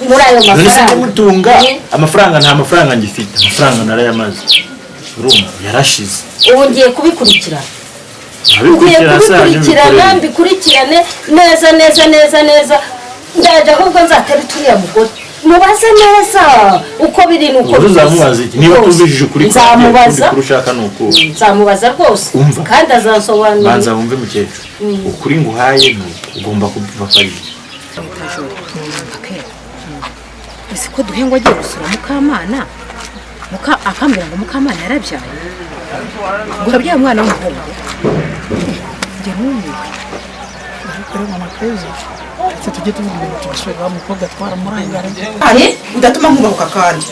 muri ayo mafaranga mutunga amafaranga nta mafaranga ngifite amafaranga narayamaze urumva yarashize ubu ngiye kubikurikirana kubikurikirana mbikurikirane neza ndaje ahubwo nzatera turiya mugore mubaze neza uko biri nuko uzamubaza iki niba tubijije kuri nzamubaza urushaka nuko nzamubaza rwose kandi azansobanurira banza wumve mukecuru ukuri nguhaye ugomba kubiva kari ese ko duhengo agiye gusura Mukamana akambwira ngo Mukamana yarabyaye ngo yabyaye umwana w'umuhungu njye n'umwe ariko mama kwezi tujye tuvuga ngo tubasore ba mukobwa twaramurangara ari udatuma nkubahuka kandi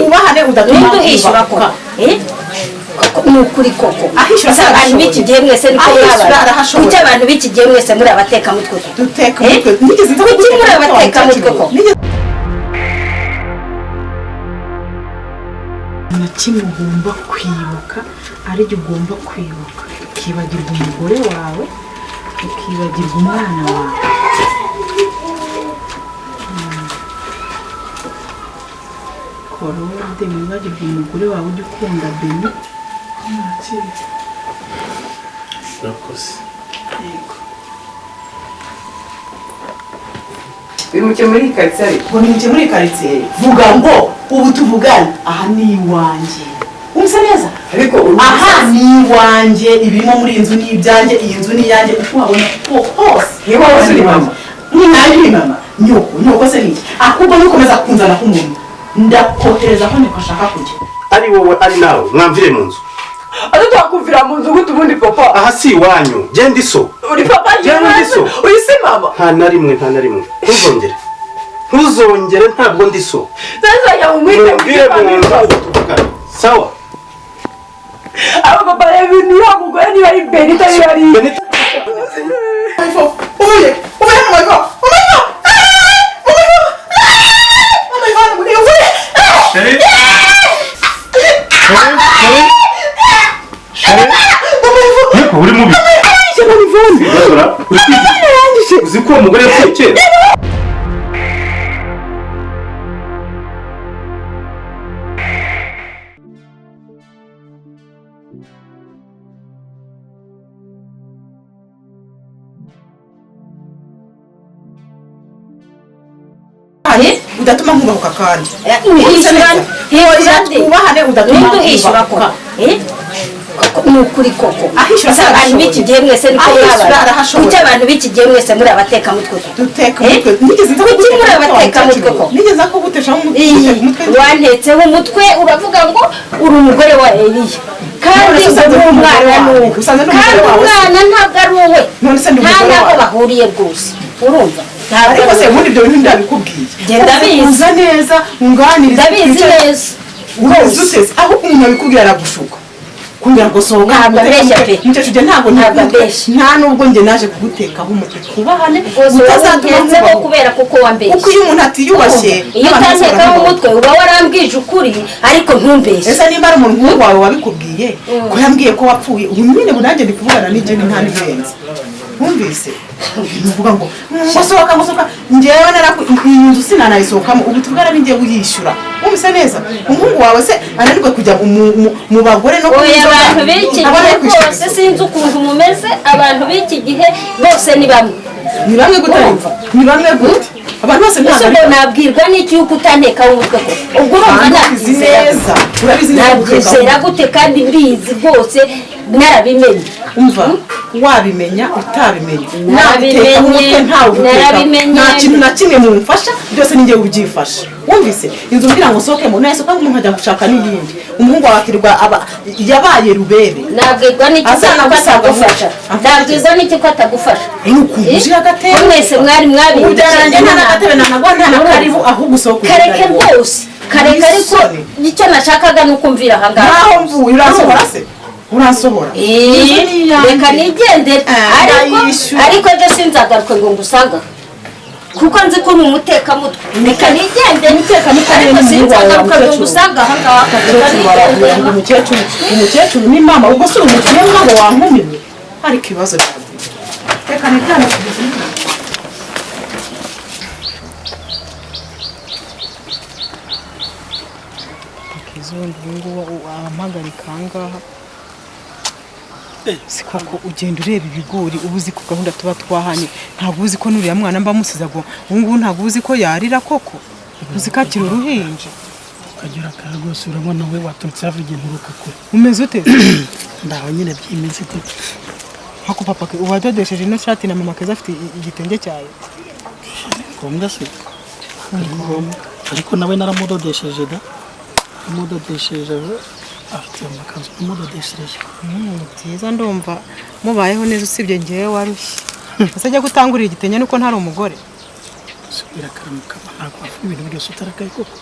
ubahane udatuma nkubahuka nukuri koko abantu b'iki gihe mwese niko mwabara kuki abantu b'iki gihe mwese muri abateka mutwe duteka mutwe nigeze kuki muri abateka mutwe ko na kimwe ugomba kwibuka ari byo ugomba kwibuka ukibagirwa umugore wawe ukibagirwa umwana wawe korode wibagirwa umugore wawe ujya ukunda Beni urakoze bimuke muri karitsiye ngo nimuke muri karitsiye vuga ngo ubu tuvugana aha ni iwanjye umse neza ariko aha ni iwanjye ibirimo muri inzu ni ibyanjye iyi nzu ni iyanjye uko wabona ko hose niba wose ni mama ni nanjye ni mama nyoko se niki ahubwo nukomeza kunzana k'umuntu ndakohereza aho niko ashaka kujya ari wowe ari nawe mwamvire mu nzu atatwakuvira mu nzu gute ubundi papa aha si iwanyu genda iso uri papa genda iso uri si mama nta na rimwe ntuzongere ntabwo ndi so sasa ya umwite mwamvire mu nzu tuvugana sawa aba papa reba niyo mugore niba ari Benita niba ari Benita uye uri mubi uzi ko uwo mugore yapfuye kera udatuma nkubahuka kandi ubahane udatuma nkubahuka nukuri koko abantu b'iki gihe mwese niko mwabara kuki abantu b'iki gihe mwese muri abateka mutwe duteka mutwe nigeze kuki muri abateka mutwe ko nigeze ko gutesha umutwe wantetseho umutwe uravuga ngo uri umugore wa Eliya kandi uri umwana n'uwe kandi umwana ntabwo ari wowe nta n'aho bahuriye rwose urumva ariko se muri ibyo bintu ndabikubwiye ndabizi neza unganiriza ndabizi neza urose aho umuntu abikubwira aragushuka kugira ngo sohoka mukecuje ntabwo nta nubwo njye naje kugutekaho umutwe kubahane utazatuma kubera kuko wambeshye uko iyo umuntu atiyubashye iyo utantekaho umutwe uba warambwije ukuri ariko ntumbeshye ese nimba ari umuntu nk'uwo wawe wabikubwiye ko yambwiye ko wapfuye ubu nyine bunanjye ndi kuvugana n'igeni nta n'ibirenze wumvise uvuga ngo musohoka njyewe iyi nzu sinanayisohokamo ubu tuvugana n'ingiye uyishyura wumvise neza umuhungu wawe se ananirwe kujya mu bagore no kubizoga abantu b'iki gihe bose sinzi ukuntu mumeze abantu b'iki gihe bose ni bamwe gute abantu bose ntabwo nabwirwa n'iki yuko utanteka w'umutwe ko ubwo urumva nabyizera gute kandi mbizi rwose narabimenye umva wabimenya utabimenya narabimenye nta kintu na kimwe mumfasha byose ninjye ubyifasha wumvise inzu ngira ngo sohokemo nayisohoka umuntu ajya gushaka n'iyindi umuhungu wakirirwa yabaye rubebe nabwirwa n'iki ko atagufasha nabwirwa n'iki ko atagufasha uje agatebe mwese mwari ubyarange nta n'agatebe nta n'akaribu ahubwo usohoka kareke rwose kareke ariko icyo nashakaga ni ukumvira aha ngaha naho mvuye urasohora se urasohora reka nigendere ariko ejo sinzagaruke ngo ngusanga kuko nzi ko uri umutekamutwe reka nigendere ariko sinzagaruke ngo ngusanga aha ngaha umukecuru ni mama ubwo si umukire mwabo wankumiwe ariko ibibazo reka nijyane ubundi ngubu ampagarika ahangaha si koko ugenda ureba ibigori uba uzi ko gahunda tuba twahanye ntabwo uzi ko n'uriya mwana mba musize ngo ubu ngubu ntabwo uzi ko yarira koko uzi ko akiri uruhinja ukagira akara rwose urabona we waturutse hafi igihe nturuka kure umeze ute ndaho nyine by'iminsi gutya hako papa uwadodesheje ino shati na mama keza afite igitenge cyayo ngombwa se ariko nawe naramudodesheje da namudodesheje afite amakanzu namudodesheje byiza ndumva mubayeho neza usibye ngewe warushye ese ajya gutangurira igitenge nuko ntari umugore subira karamuka ntabwo wavuga ibintu byose utarakaye koko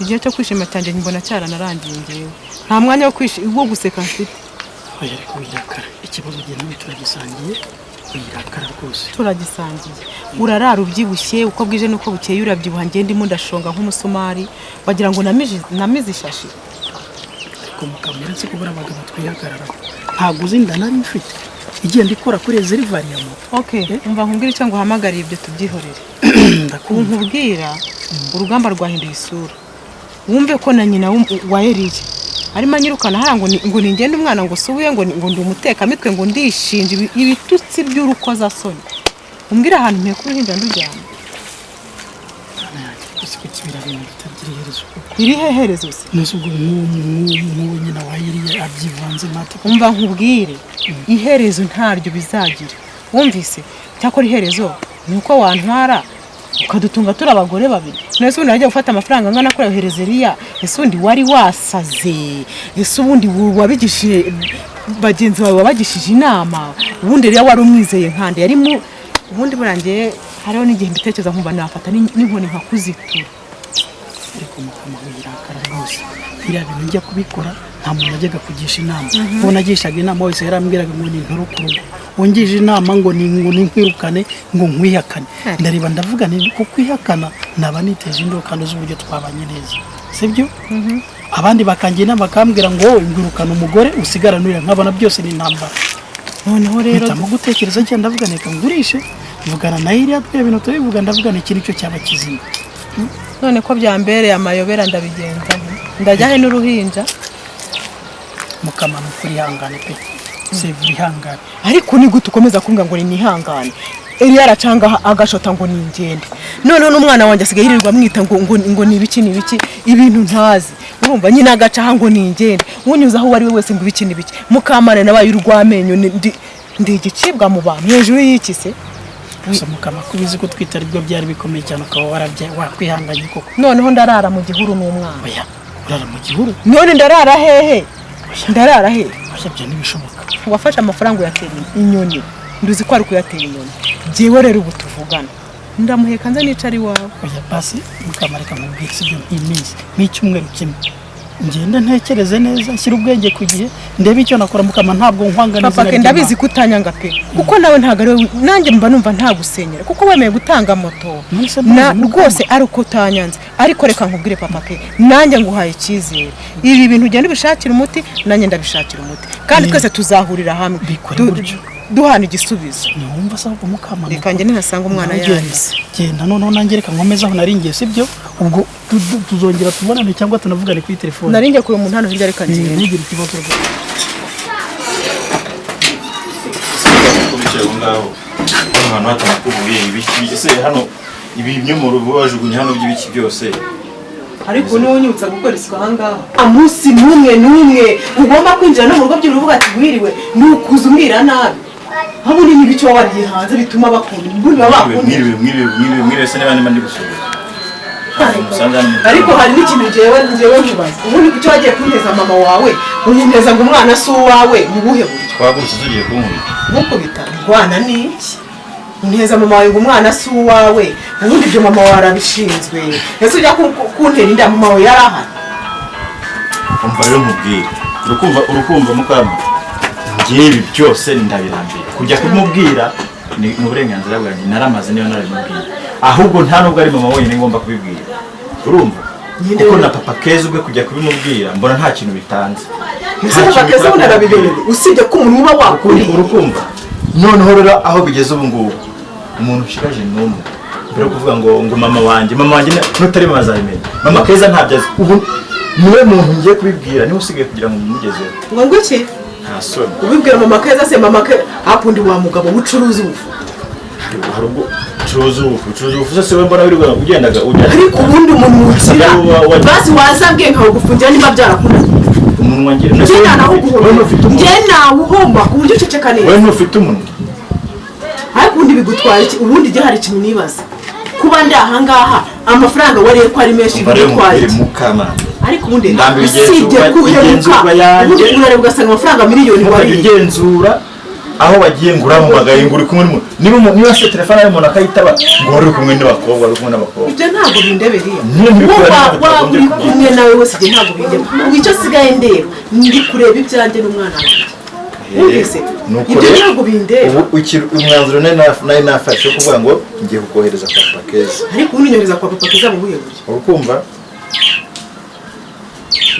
igihe cyo kwishima cyanjye mbona cyaranarangiye ngewe nta mwanya wo guseka mfite oya ariko wirakara ikibazo gihe nawe turagisangiye wirakara rwose turagisangiye urarara ubyibushye uko bwije nuko bukeye urabyibuha ngende ndimo ndashonga nk'umusumari wagira ngo namize ishashi ariko mukamuretse kubura abagabo twihagararaho ntabwo uzi inda nari mfite igenda ikora kuri reservoir ya moto okay umva nkubwira icyo ngo uhamagariye ibyo tubyihorere nkubwira urugamba rwahinduye isura wumve ko na nyina wa Eriye arimo anyirukana hara ngo ningende umwana ngo subuye ngo ndi umutekamitwe ngo ndishinje ibitutsi by'urukozasoni umbwira ahantu mpeye kuruhinja ndujyana iri heherezo se n'ubwo nk'ubu nyina wa Eriye abyivanze mata umva nkubwire iherezo ntaryo bizagira wumvise cyakora iherezo ni uko wantwara ukadutunga turi abagore babiri nese ubundi wajya gufata amafaranga angana kuri yohereza Eriya ese ubundi wari wasaze ese ubundi wabigishije bagenzi bawe wabagishije inama ubundi Eriya wari umwizeye nkande yari mu ubundi burangiye hariho n'igihe mbitekereza nkumva nafata n'inkoni nkakuzitura ariko mukama wirakara rwose biriya bintu njya kubikora nta muntu ajyaga kugisha inama uwo nagishaga inama wese yarambwiraga ngo ni nkuru ku rugo wongije inama ngo nkwirukane ngo nkwihakane ndareba ndavuga ni ko kwihakana naba niteje indokano z'uburyo twabanye neza sibyo abandi bakangira inama bakambwira ngo ngurukana umugore usigara nurira nkabona byose ni intambara noneho rero mpitamo gutekereza cyane ndavuga neka ngurishe mvugana na Eriya twe ibintu tubivuga ndavuga ni ikintu cyo cyaba kizima none ko byambereye amayobera ndabigenza ndajyahe n'uruhinja mukama nukuri hangane pe sevuri hangane ariko ni gute ukomeza kumbwira ngo ni hangane Eriya aracanga agashota ngo ningende noneho n'umwana wanjye asigaye yirirwa mwita ngo ni ibiki ibintu ntazi urumva nyine agacaha ngo ningende unyuza aho wari we wese ngo ibiki mukamana nabaye urwamenyo ndi igicibwa mu bantu hejuru y'iki se gusa mukama kubizi ko twitari bwo byari bikomeye cyane ukaba warabyaye wakwihanganye koko noneho ndarara mu gihuru n'umwana oya urara mu gihuru none ndarara hehe oya byo ntibishoboka wafashe amafaranga uyatera inyoni nduzi ko ari kuyatera inyoni jewe rero ubu tuvugana ndamuheka nza nicara iwawe oya basi mukama reka mubwire sibyo iminsi n'icyumweru kimwe ngenda ntekereze neza nshyira ubwenge ku gihe ndebe icyo nakora mukama ntabwo nkwanga papa ke ndabizi ko utanyanga pe kuko nawe ntago ari nanjye mba numva ntagusenyera kuko wemeye gutanga moto rwose ari uko utanyanze ariko reka nkubwire papa ke nanjye nguhaye icyizere ibi bintu ugenda ubishakira umuti nanjye ndabishakira umuti kandi twese tuzahurira hamwe duhana igisubizo numva saba mukama reka njye ntihasanga umwana yanjye genda noneho nanjye reka nkomeza aho naringiye sibyo ubwo tuzongera tubonane cyangwa tunavugane kuri telefone naringiye kuri umuntu hano hirya reka njye ntigire ikibazo rwose kubicaye ngaho hano hatakubuye ibiki ese hano ibi by'umuru bajugunye hano by'ibiki byose ariko niwe unyutsa gukora isuku ahangaha amunsi n'umwe ugomba kwinjira no mu rugo by'uruvuga ati wiriwe ni ukuza umbwira nabi habo ni ibice wabariye hanze bituma bakunda mbuni babakunda mwiriwe se n'abandi ndi gusura ariko hari n'ikintu jewe nkubaza ubundi kucyo wagiye kunteza mama wawe unyineza ngo umwana si uwawe mu buhe buryo twagurutse tugiye kunkubita mukubita rwana n'iki unteza mama wawe ngo umwana si uwawe ubundi ibyo mama wawe arabishinzwe ese ujya kuntera inda mama wawe yari ahari umva rero mubwire urukumva mukama ngewe byose ndabirambiye kujya kumubwira ni uburenganzira bwanjye naramaze niyo narabimubwira ahubwo nta nubwo ari mama wenyine ngomba kubibwira urumva kuko na papa keza ubwe kujya kubimubwira mbona nta kintu bitanze ese papa keza ubundi arabibereye usibye ko umuntu uba wakuriye urukumva noneho rero aho bigeze ubu ngubu umuntu ushigaje n'umwe mbere yo kuvuga ngo mama wanjye n'utari mama azabimenya mama keza ntabyo azi ubu niwe muntu ngiye kubibwira niwe usigaye kugira ngo mumugezeho ngo nguki nta soni ubibwira mama Keza se mama Keza hakundi wa mugabo ucuruza ubufu hari ubwo ucuruza ubufu se we mbona wirirwa ugendaga ujya ariko ubundi umuntu wuzira basi wazambwiye nkaho gufungira niba byarakunda umunwa ngira njye nawuhomba ku buryo uceceka neza we ntufite umunwa ariko ubundi bigutwara iki ubundi igihe hari ikintu nibaza kuba ndi ahangaha amafaranga wariye ko ari menshi bigutwaye ariko ubundi usibye kuhemuka ubundi urareba ugasanga amafaranga miliyoni wariye ugenzura aho bagiye nguramugaye nguri kumwe niba se telefone y'umuntu akayitaba ngo uri kumwe n'abakobwa uri kumwe n'abakobwa ibyo ntabwo bindebereye waba uri kumwe nawe wese igihe ntabwo bindeba ubu icyo sigaye ndeba ndi kureba ibyanjye n'umwana wanjye wumvise ibyo ntabwo bindeba umwanzuro nari nafashe kuvuga ngo ngiye kukohereza kwa Papa Keza ariko unyohereza kwa Papa Keza mu buhe buryo urukumva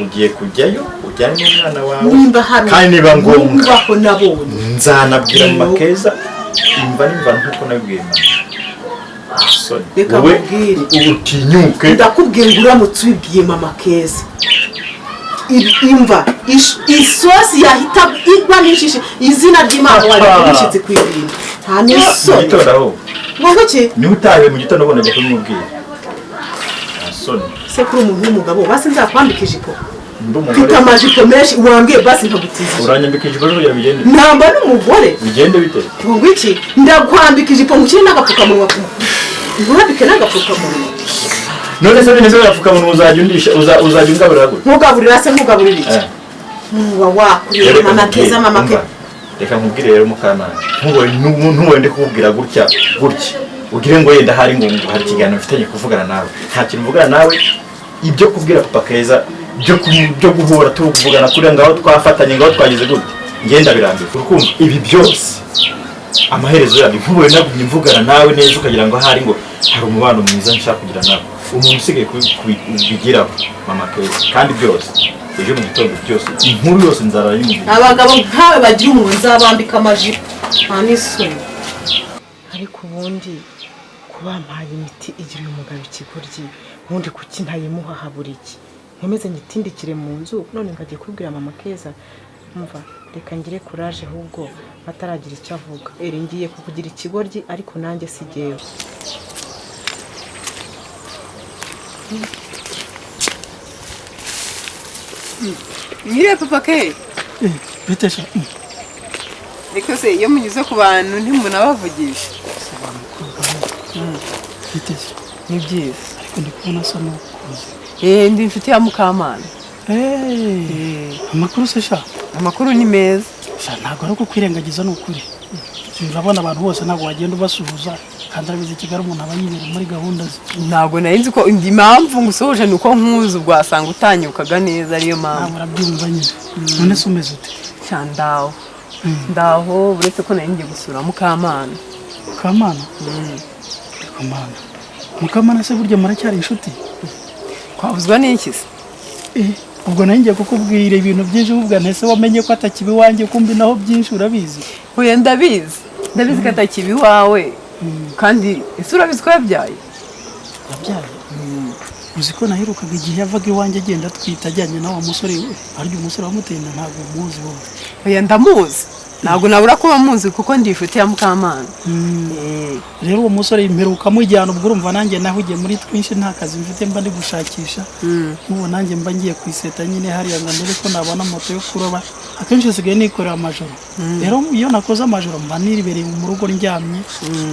ugiye kujyayo ujyane n'umwana wawe nimba hari kandi niba ngombwa ko nabonye nzanabwira Mama Keza imva nkuko nabwiye reka mubwire utinyuke ndakubwiye ngo uramutse ubibwiye Mama Keza imva isosi yahita igwa n'ishishi izina ry'Imana wari kumushyitsi ku ibintu nta n'isoni ngo ki niba utahiwe mu gitondo ubona ajya kumubwira nta soni se kuri umuntu w'umugabo basi nzakwambika ijipo mfite amajipo menshi wambwiye basi nkagutiza uranyambika ijipo kugira bigende namba n'umugore bigende bite ngo iki ndakwambika ijipo ngushyire n'agapfukamunwa nkurambike n'agapfukamunwa none se neza agapfukamunwa uzajya ungaburira gute nkugaburira se nkugaburira iki wakurira Mama Keza Mama Keza reka nkubwire rero Mukamana ntubonde kukubwira gutya ugire ngo yenda hari hari ikiganiro mfitanye kuvugana nawe nta kintu mvugana nawe ibyo kubwira Papa Keza byo guhura tukuvugana kuri ngaho twafatanye ngaho twageze gute ngenda birambiye urukumva ibi byose amaherezo yabyo nkubone nagumye mvugana nawe neza ukagira ngo hari umubano mwiza nshaka kugira nawe umuntu usigaye kubigiraho Mama Keza kandi byose ejo mu gitondo byose inkuru yose nzara y'umubiri abagabo nkawe bagira umuntu nzabambika amajipo nta n'isoni ariko ubundi kubampaye imiti igira umugabo ikigoryi ubundi kuki ntayimuha habura iki nkomeze nyitindikire mu nzu none ngagiye kubwira Mama Keza mva reka ngire courage ahubwo ataragira icyo avuga ngiye kukugira ikigoryi ariko nanjye si jyewe Nyire Papa Keza bitesha reka se iyo munyuze ku bantu ntimunabavugisha bitesha ni byiza ariko ndi kubona asa n'ukuze ndi inshuti ya Mukamana amakuru se sha amakuru ni meza sha ntabwo ari uko kwirengagiza ni ukuri urabona abantu bose ntabwo wagenda ubasuhuza kandi arabizi Kigali umuntu aba yibereye muri gahunda ze ntabwo nari nzi ko indi mpamvu ngusohoje ni uko nkuzi ubwo wasanga utanyukaga neza ariyo mpamvu ntabwo urabyumva nyine none se umeze ute sha ndaho uretse ko nari ngiye gusura Mukamana Mukamana se burya muracyari inshuti kwavuzwa n'iki se ubwo nanjye kukubwira ibintu byinshi uvuga ntese wamenye ko atakibi wanjye kumbi naho byinshi urabizi oya ndabizi ko atakibi wawe kandi ese urabizi ko yabyaye uzi ko naherukaga igihe yavaga iwanjye agenda atwita ajyanye na wa musore we arya umusore wamutenda ntabwo muzi wowe oya ndamuzi ntabwo nabura kuba muzi kuko ndi inshuti ya Mukamana rero uwo musore imperuka mujyana ubwo urumva nanjye nahugiye muri twinshi nta kazi mfite mba ndi gushakisha n'ubu nanjye mba ngiye kwiseta nyine hariya ngo ndebe ko nabona moto yo kuroba akenshi usigaye nikorera amajoro rero iyo nakoze amajoro mba niribereye mu rugo ndyamye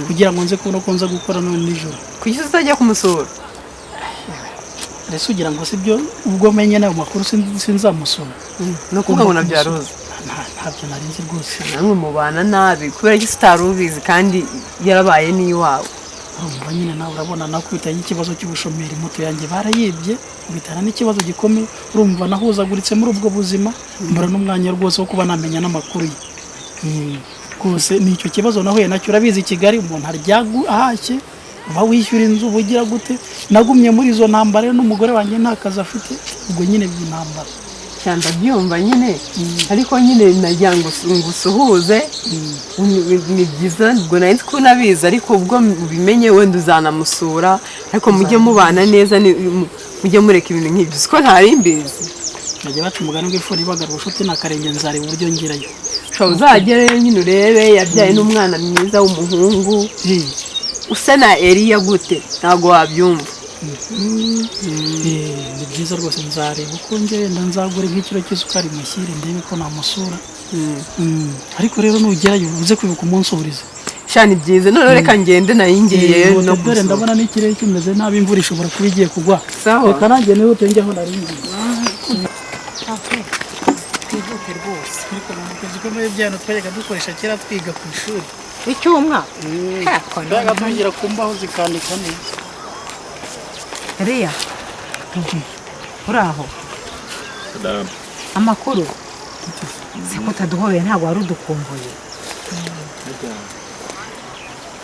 kugira ngo nze kubona ko nza gukora none nijoro kuki utajya kumusura rese ugira ngo sibyo ubwo menye nayo makuru sinzamusura no kuvuga ngo nabyaruzi ntabyo nari nzi rwose namwe mubana nabi kubera ko utari ubizi kandi yarabaye n'iwawe urumva nyine nawe urabona nakwitanye ikibazo cy'ubushomeri moto yanjye barayibye bitana n'ikibazo gikomeye urumva nahuzaguritse muri ubwo buzima mbura n'umwanya rwose wo kuba namenya n'amakuru ye rwose nicyo kibazo nahuye nacyo urabizi i Kigali umuntu ahashye uba wishyura inzu ubugira gute nagumye muri izo ntambara n'umugore wanjye nta kazi afite ubwo nyine by'intambara cyanda byumva nyine ariko nyine nagira ngo ngusuhuze ni byiza ubwo nari ko unabizi ariko ubwo ubimenye wenda uzanamusura ariko mujye mubana neza mujye mureka ibintu nk'ibyo siko ntari mbizi najya baca umugani w'ifuni ibagara ubushuti n'akarenge nzareba uburyo ngirayo ushobora uzagereyo nyine urebe yabyaye n'umwana mwiza w'umuhungu usa na Eliya gute ntabwo wabyumva ni byiza rwose nzareba uko ngenda nzagura nk'ikiro cy'isukari mushyire ndebe ko namusura ariko rero nugerayo uze kwibuka umunsi uburiza shani byiza none reka ngende nayingiriye no dore ndabona n'ikirere kimeze nabi imvura ishobora kuba igiye kugwa sawa reka nanjye nihute njyaho naringiye twihute rwose ariko namukozi ko muri byano twajyaga dukoresha kera twiga ku ishuri icyuma twajaga tugira ku mbaho zikandika neza Eliya uri aho amakuru se ko utaduhobeye ntabwo wari udukumbuye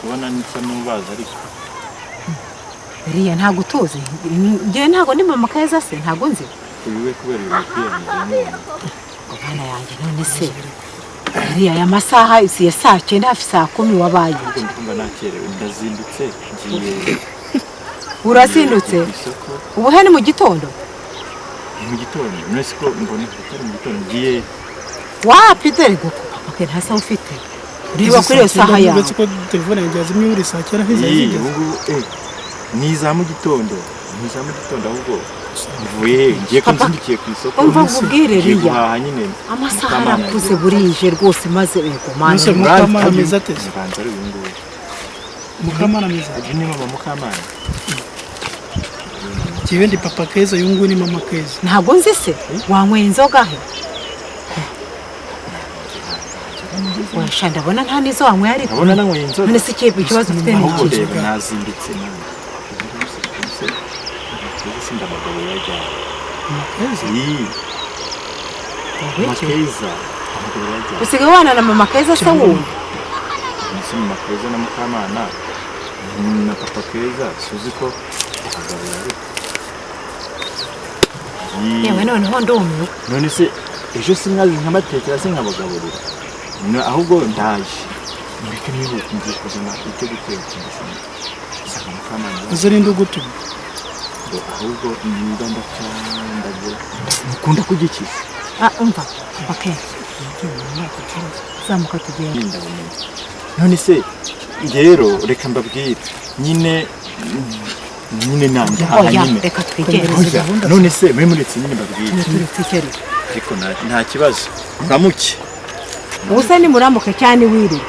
kubona nisa n'ubaza ariko Eliya ntabwo utuzi njyewe ntabwo ni mama Keza se ntabwo nzi ubiwe kubera ibintu kwiyemeza Bana yanjye none se Eliya aya masaha isi ya saa 9 hafi saa 10 wabaye ndumva nakerewe ndazindutse ngiye urasindutse ubu he ni mu gitondo mu gitondo nese ko mbona atari mu gitondo ngiye wapi dore guko papa ke ntasa ufite uriba kuri iyo saha yawe uretse ko telefone yanjye yazimye buri saa 9 iyi ubu niza mu gitondo ahubwo mvuye ngiye ko nzindukiye ku isoko umva nkubwire Eliya nyine amasaha arakuze burije rwose maze ego Nuse Mukamana ameze ate se? mbanza ari uyu nguyu Mukamana ameze ate? uyu ni mama Mukamana Kiwe ndi papa Keza uyu nguyu ni mama Keza ntabwo nzi se wanyweye inzoga he washa ndabona nta nizo wanyweye ariko ndabona nanyweye inzoga none se ikibazo ufite ni ahubwo iki reba nazindutse nawe ndabagabo yajyanye Makeza iyi Makeza abagabo yajyanye usigaye wana na mama Keza se wundi nisi mama Keza na Mukamana na papa Keza suzi ko abagabo yari yewe noneho ndumiwe none se ejo sinkazi nkamatekera se nkabagaburira ahubwo ndaje mureke nihuta ngiye kuzana icyo guteka saka Mukamana uzi rinde ugutuma ahubwo niba ndacyandagura mukunda kugikiza umva papa Keza zamuka tugenda none se rero reka mbabwire nyine nanjye aha nyine reka twigende none se muri muretse nyine mbabwire turi twikere ariko nta kibazo muramuke ubusa ni muramuke cyane wirinde